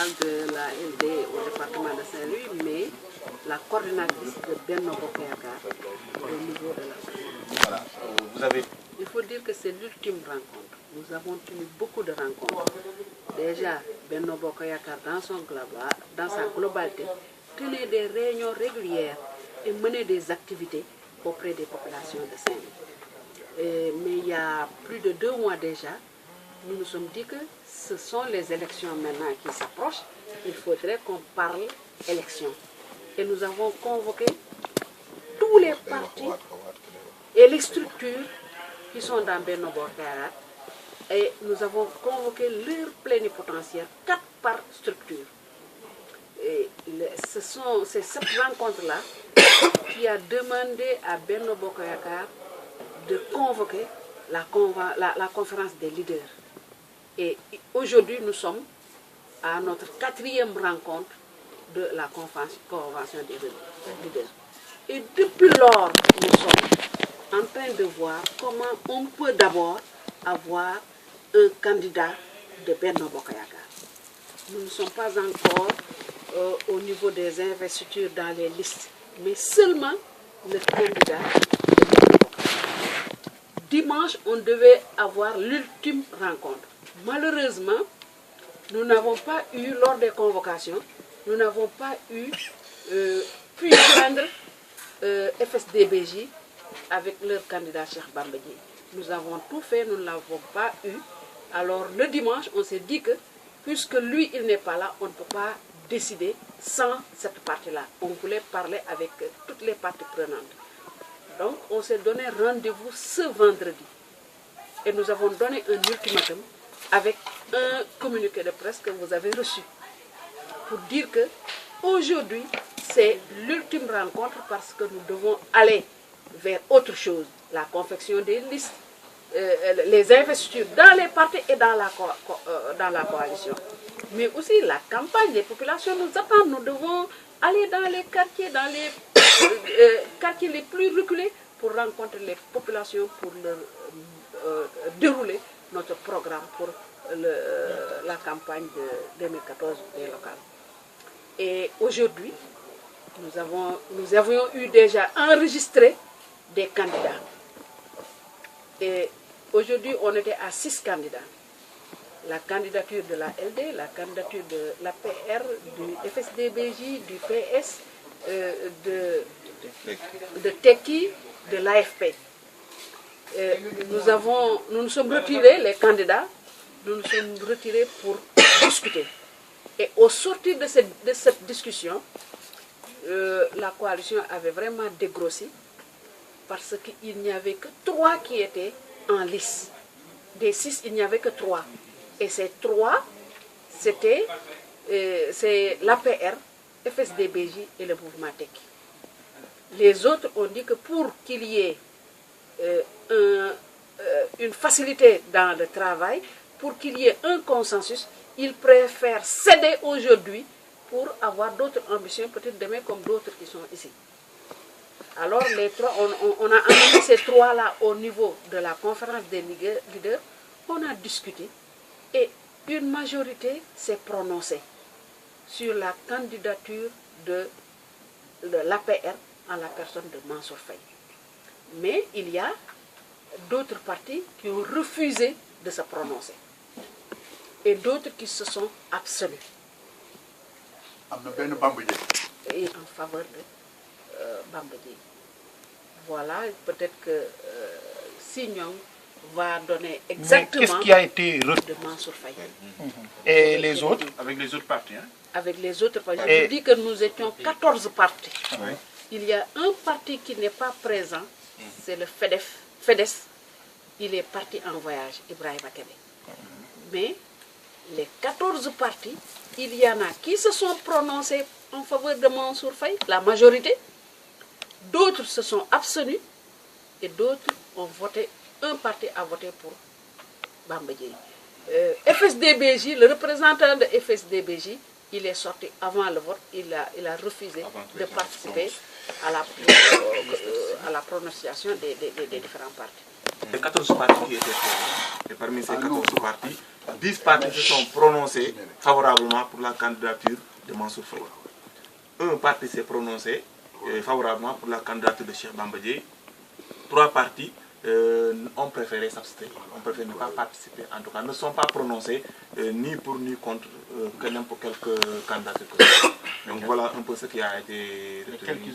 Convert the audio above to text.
générale de la LD au département de Saint-Louis, mais la coordinatrice de Benno Bokk Yakaar au niveau de la Voilà, vous avez... Il faut dire que c'est l'ultime rencontre. Nous avons tenu beaucoup de rencontres. Déjà, Benno Bokk Yakaar dans sa globalité, tenait des réunions régulières et menait des activités auprès des populations de Saint-Louis. Mais il y a plus de 2 mois déjà, nous nous sommes dit que ce sont les élections maintenant qui s'approchent. Il faudrait qu'on parle élections. Et nous avons convoqué tous les partis et les structures qui sont dans Benno Bokk Yakaar. Et nous avons convoqué leurs plénipotentiaires, 4 par structure. Et c'est cette rencontre-là qui a demandé à Benno Bokk Yakaar de convoquer la conférence des leaders. Et aujourd'hui, nous sommes à notre 4e rencontre de la convention des leaders. Et depuis lors, nous sommes en train de voir comment on peut d'abord avoir un candidat de Benno Bokk Yakaar. Nous ne sommes pas encore au niveau des investitures dans les listes, mais seulement le candidat de Benno Bokk Yakaar. Dimanche, on devait avoir l'ultime rencontre. Malheureusement, nous n'avons pas eu, lors des convocations, nous n'avons pas eu pu joindre FSDBJ avec leur candidat Cheikh Bamba Dièye. Nous avons tout fait, nous ne l'avons pas eu. Alors le dimanche, on s'est dit que puisque lui, il n'est pas là, on ne peut pas décider sans cette partie-là. On voulait parler avec toutes les parties prenantes. Donc on s'est donné rendez-vous ce vendredi. Et nous avons donné un ultimatum avec un communiqué de presse que vous avez reçu. Pour dire que aujourd'hui, c'est l'ultime rencontre parce que nous devons aller vers autre chose. La confection des listes, les investitures dans les partis et dans la coalition. Mais aussi la campagne, les populations nous attendent. Nous devons aller dans les quartiers, quartiers les plus reculés pour rencontrer les populations, pour leur dérouler notre programme pour la campagne de 2014 des locales. Et aujourd'hui, nous avions eu déjà enregistré des candidats. Et aujourd'hui, on était à 6 candidats. La candidature de la LD, la candidature de l'APR, du FSDBJ, du PS, de TECI, de l'AFP. Nous nous sommes retirés, les candidats, nous nous sommes retirés pour discuter. Et au sortir de cette discussion, la coalition avait vraiment dégrossi parce qu'il n'y avait que 3 qui étaient en lice. Des 6, il n'y avait que 3. Et ces 3, c'est l'APR, FSDBJ et le mouvement TECI. Les autres ont dit que pour qu'il y ait une facilité dans le travail, pour qu'il y ait un consensus, ils préfèrent céder aujourd'hui pour avoir d'autres ambitions, peut-être demain comme d'autres qui sont ici. Alors les 3, on a amené ces 3-là au niveau de la conférence des leaders, on a discuté et une majorité s'est prononcée sur la candidature de l'APR en la personne de Mansour Faye. Mais il y a d'autres partis qui ont refusé de se prononcer et d'autres qui se sont abstenus. Et en faveur de Bamba Dièye. Voilà, peut-être que Signong va donner exactement qu'est-ce qui a été de Mansour Faye. Et les autres? Avec les autres partis, hein? Avec les autres partis. Je dis que nous étions 14 partis. Oui. Il y a un parti qui n'est pas présent, c'est le FEDES. Il est parti en voyage, Ibrahim Akebe. Mais les 14 partis, il y en a qui se sont prononcés en faveur de Mansour Faye, la majorité. D'autres se sont abstenus et d'autres ont voté, un parti a voté pour Bamba Dièye. FSDBJ, le représentant de FSDBJ, il est sorti avant le vote, il a refusé de participer à la prononciation des différents partis. Les 14 partis qui étaient présents, et parmi ces 14 partis, 10 partis se sont prononcés favorablement pour la candidature de Mansour Faye. Un parti s'est prononcé favorablement pour la candidature de Cheikh Bamba Dièye. 3 partis ont préféré s'abstenir, ont préféré ne pas participer, en tout cas ne sont pas prononcés ni pour ni contre que n'importe quelle candidature. Donc voilà un peu ce qui a été retenu.